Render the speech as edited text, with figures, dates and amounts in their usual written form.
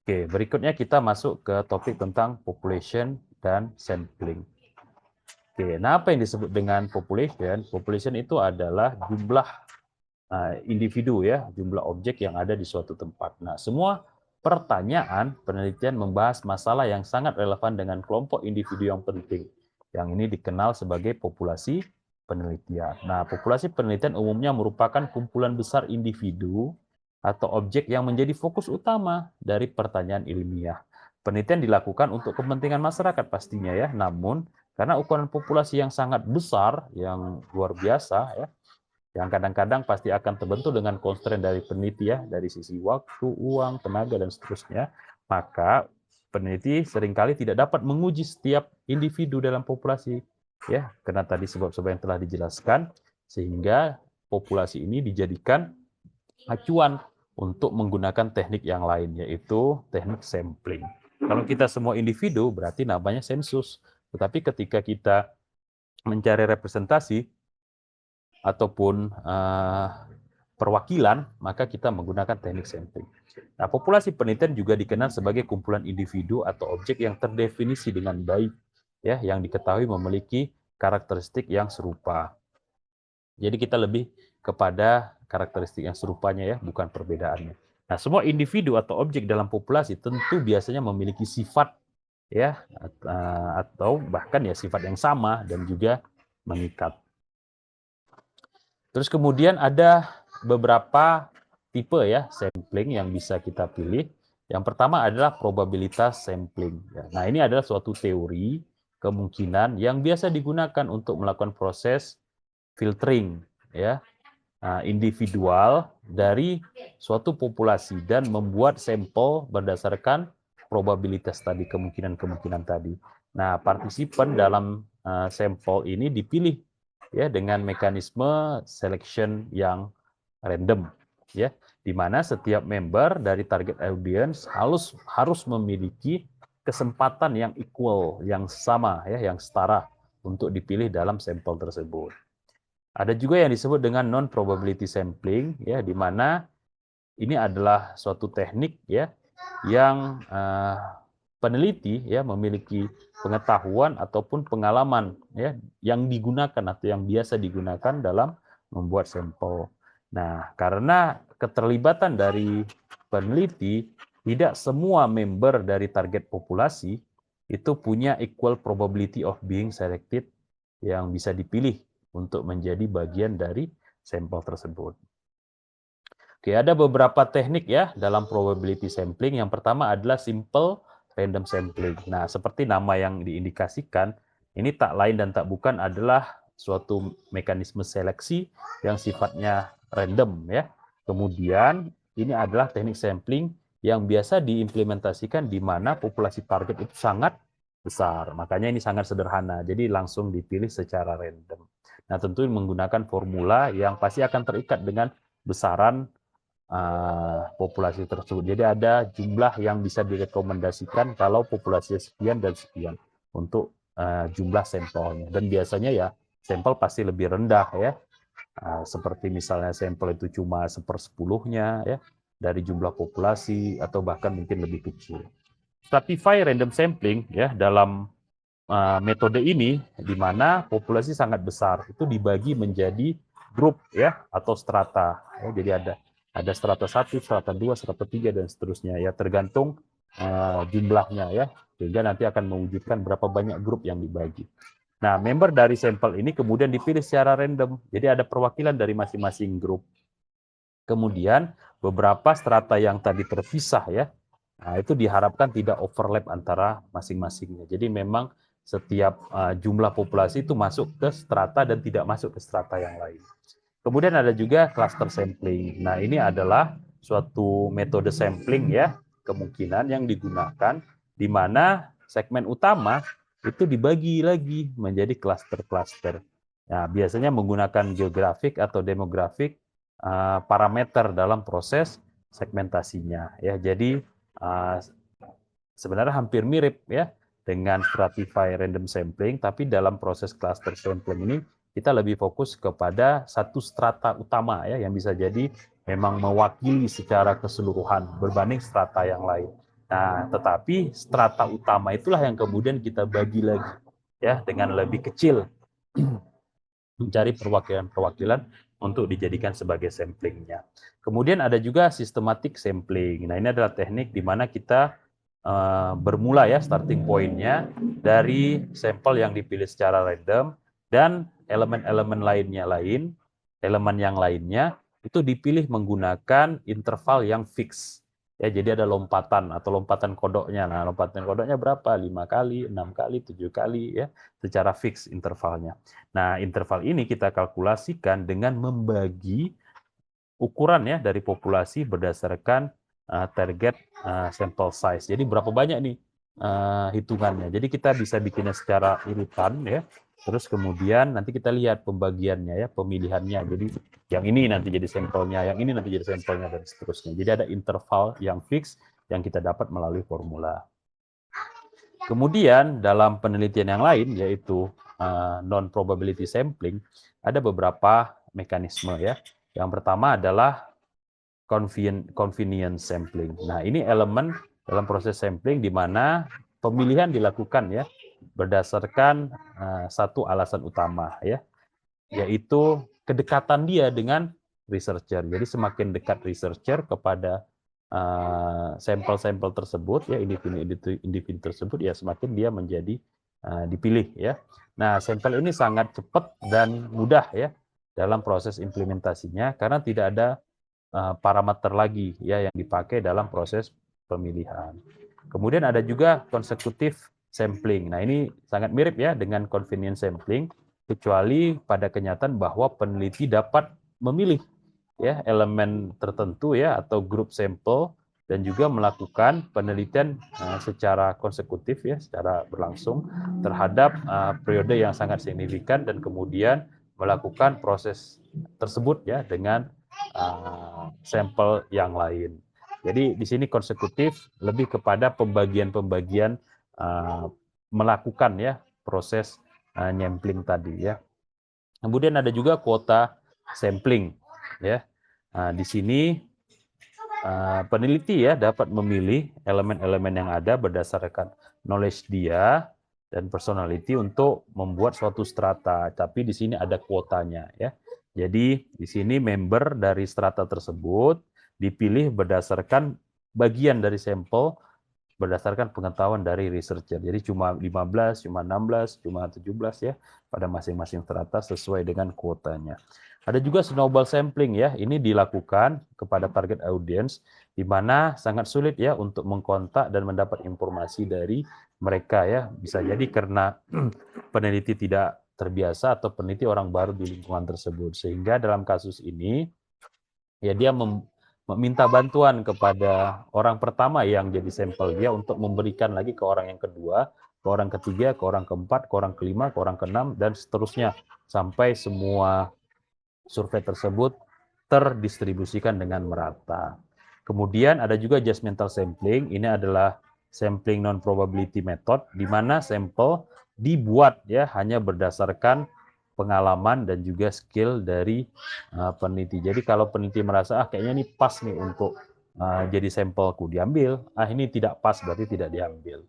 Oke, berikutnya kita masuk ke topik tentang population dan sampling. Oke, nah apa yang disebut dengan population? Population itu adalah jumlah individu ya, jumlah objek yang ada di suatu tempat. Nah, semua pertanyaan penelitian membahas masalah yang sangat relevan dengan kelompok individu yang penting. Yang ini dikenal sebagai populasi penelitian. Nah, populasi penelitian umumnya merupakan kumpulan besar individu atau objek yang menjadi fokus utama dari pertanyaan ilmiah. Penelitian dilakukan untuk kepentingan masyarakat pastinya ya, namun karena ukuran populasi yang sangat besar, yang luar biasa ya, yang kadang-kadang pasti akan terbentuk dengan constraint dari peneliti ya, dari sisi waktu, uang, tenaga, dan seterusnya, maka peneliti seringkali tidak dapat menguji setiap individu dalam populasi, ya, karena tadi sebab-sebab yang telah dijelaskan, sehingga populasi ini dijadikan acuan untuk menggunakan teknik yang lain, yaitu teknik sampling. Kalau kita semua individu, berarti namanya sensus. Tetapi ketika kita mencari representasi, ataupun perwakilan, maka kita menggunakan teknik sampling. Nah, populasi penelitian juga dikenal sebagai kumpulan individu atau objek yang terdefinisi dengan baik, ya, yang diketahui memiliki karakteristik yang serupa. Jadi kita lebih kepada karakteristik yang serupanya ya, bukan perbedaannya. Nah, semua individu atau objek dalam populasi tentu biasanya memiliki sifat ya, atau bahkan ya sifat yang sama dan juga mengikat. Terus kemudian ada beberapa tipe ya sampling yang bisa kita pilih. Yang pertama adalah probabilitas sampling. Nah, ini adalah suatu teori kemungkinan yang biasa digunakan untuk melakukan proses filtering ya, individual dari suatu populasi dan membuat sampel berdasarkan probabilitas tadi, kemungkinan-kemungkinan tadi. Nah, partisipan dalam sampel ini dipilih ya dengan mekanisme selection yang random ya, di mana setiap member dari target audience harus memiliki kesempatan yang equal, yang sama ya, yang setara untuk dipilih dalam sampel tersebut. Ada juga yang disebut dengan non probability sampling ya, di mana ini adalah suatu teknik ya yang peneliti ya memiliki pengetahuan ataupun pengalaman ya yang digunakan atau yang biasa digunakan dalam membuat sampel. Nah, karena keterlibatan dari peneliti, tidak semua member dari target populasi itu punya equal probability of being selected yang bisa dipilih untuk menjadi bagian dari sampel tersebut. Oke, ada beberapa teknik ya dalam probability sampling. Yang pertama adalah simple random sampling. Nah, seperti nama yang diindikasikan, ini tak lain dan tak bukan adalah suatu mekanisme seleksi yang sifatnya random ya. Kemudian ini adalah teknik sampling yang biasa diimplementasikan di mana populasi target itu sangat besar. Makanya ini sangat sederhana. Jadi langsung dipilih secara random. Nah, tentu menggunakan formula yang pasti akan terikat dengan besaran populasi tersebut. Jadi ada jumlah yang bisa direkomendasikan kalau populasi sekian dan sekian untuk jumlah sampelnya. Dan biasanya ya sampel pasti lebih rendah ya. Seperti misalnya sampel itu cuma 1/10-nya ya dari jumlah populasi atau bahkan mungkin lebih kecil. Stratify random sampling ya dalam metode ini di mana populasi sangat besar itu dibagi menjadi grup ya atau strata. Ya, jadi ada strata 1, strata 2, strata 3 dan seterusnya ya tergantung jumlahnya ya. Sehingga nanti akan mewujudkan berapa banyak grup yang dibagi. Nah, member dari sampel ini kemudian dipilih secara random. Jadi ada perwakilan dari masing-masing grup. Kemudian beberapa strata yang tadi terpisah ya, nah itu diharapkan tidak overlap antara masing-masingnya. Jadi memang setiap jumlah populasi itu masuk ke strata dan tidak masuk ke strata yang lain. Kemudian ada juga cluster sampling. Nah, ini adalah suatu metode sampling ya, kemungkinan yang digunakan di mana segmen utama itu dibagi lagi menjadi cluster-cluster. Nah, biasanya menggunakan geografik atau demografik parameter dalam proses segmentasinya ya. Jadi sebenarnya hampir mirip ya dengan stratify random sampling, tapi dalam proses cluster sampling ini kita lebih fokus kepada satu strata utama ya yang bisa jadi memang mewakili secara keseluruhan berbanding strata yang lain. Nah, tetapi strata utama itulah yang kemudian kita bagi lagi ya dengan lebih kecil, mencari perwakilan-perwakilan untuk dijadikan sebagai samplingnya. Kemudian ada juga systematic sampling. Nah, ini adalah teknik di mana kita bermula ya starting point-nya dari sampel yang dipilih secara random dan elemen yang lainnya itu dipilih menggunakan interval yang fix. Ya, jadi ada lompatan atau lompatan kodoknya. Nah, lompatan kodoknya berapa? 5 kali, 6 kali, 7 kali ya, secara fix intervalnya. Nah, interval ini kita kalkulasikan dengan membagi ukuran ya dari populasi berdasarkan target sample size. Jadi berapa banyak nih hitungannya. Jadi kita bisa bikinnya secara urutan ya. Terus kemudian nanti kita lihat pembagiannya ya, pemilihannya. Jadi yang ini nanti jadi sampelnya, yang ini nanti jadi sampelnya dan seterusnya. Jadi ada interval yang fix yang kita dapat melalui formula. Kemudian dalam penelitian yang lain yaitu non probability sampling ada beberapa mekanisme ya. Yang pertama adalah convenience sampling. Nah, ini elemen dalam proses sampling di mana pemilihan dilakukan ya berdasarkan satu alasan utama ya, yaitu kedekatan dia dengan researcher. Jadi semakin dekat researcher kepada sampel-sampel tersebut ya, individu tersebut ya semakin dia menjadi dipilih ya. Nah, sampel ini sangat cepat dan mudah ya dalam proses implementasinya karena tidak ada parameter lagi ya yang dipakai dalam proses pemilihan. Kemudian ada juga consecutive sampling. Nah, ini sangat mirip ya dengan convenience sampling, kecuali pada kenyataan bahwa peneliti dapat memilih ya elemen tertentu ya atau grup sampel dan juga melakukan penelitian secara konsekutif ya, secara berlangsung terhadap periode yang sangat signifikan dan kemudian melakukan proses tersebut ya dengan sampel yang lain. Jadi di sini konsekutif lebih kepada pembagian-pembagian melakukan ya proses nyampling tadi ya. Kemudian ada juga kuota sampling ya. Di sini peneliti ya dapat memilih elemen-elemen yang ada berdasarkan knowledge dia dan personality untuk membuat suatu strata. Tapi di sini ada kuotanya ya. Jadi di sini member dari strata tersebut dipilih berdasarkan bagian dari sampel berdasarkan pengetahuan dari researcher. Jadi cuma 15, cuma 16, cuma 17 ya pada masing-masing strata sesuai dengan kuotanya. Ada juga snowball sampling ya. Ini dilakukan kepada target audience di mana sangat sulit ya untuk mengkontak dan mendapat informasi dari mereka ya. Bisa jadi karena peneliti tidak terbiasa atau peneliti orang baru di lingkungan tersebut. Sehingga dalam kasus ini ya dia meminta bantuan kepada orang pertama yang jadi sampel dia untuk memberikan lagi ke orang yang kedua, ke orang ketiga, ke orang keempat, ke orang kelima, ke orang keenam, dan seterusnya sampai semua survei tersebut terdistribusikan dengan merata. Kemudian ada juga judgmental sampling, ini adalah sampling non-probability method, di mana sampel dibuat ya hanya berdasarkan pengalaman dan juga skill dari peneliti. Jadi kalau peneliti merasa kayaknya ini pas nih untuk jadi sampelku diambil, ini tidak pas berarti tidak diambil.